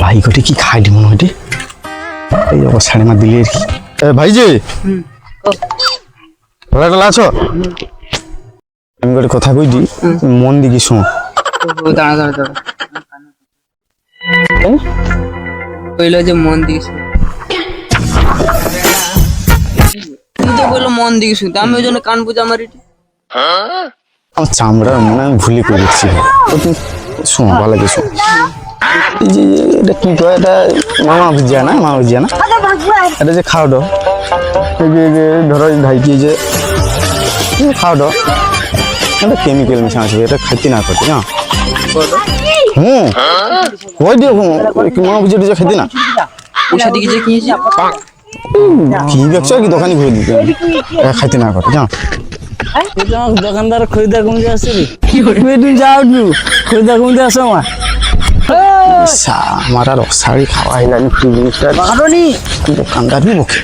ভাই গোটে কি খাইলি মনে হয় এই অবস্থায় মা দিলি আর কি ভাই যে ভালো আছো আমি গোটে কথা কইছি মন দিকে শোন দাঁড়া কইলো যে মন দিয়ে শুন তুই তো বললো মন দিয়ে শুনতে আমি ওই জন্য কান বুঝা মারি আমার চামড়া মনে আমি ভুলি করে দিচ্ছি তুমি শোন ভালো লাগে শোন এই যে এটা কি কয় এটা মামা বুঝিয়া না এটা যে খাও দাও এই যে ধরো ভাই কি যে খাও দাও এটা কেমিক্যাল মিশা আছে এটা খাইতে না করতে না ওই দিও মামা বুঝিয়ে দিয়ে খাইতে না পয়সা দিকে যে কিনেছি কি দেখছো কি দোকানি ঘুরে দিতে খাইতে না করতে জানো দোকানদার খরিদা কমতে আসছে তুমি যাও খরিদা কমতে আসো আমার আর অসারি খাওয়া হইলাম কি জিনিসটা দোকানদারই বকে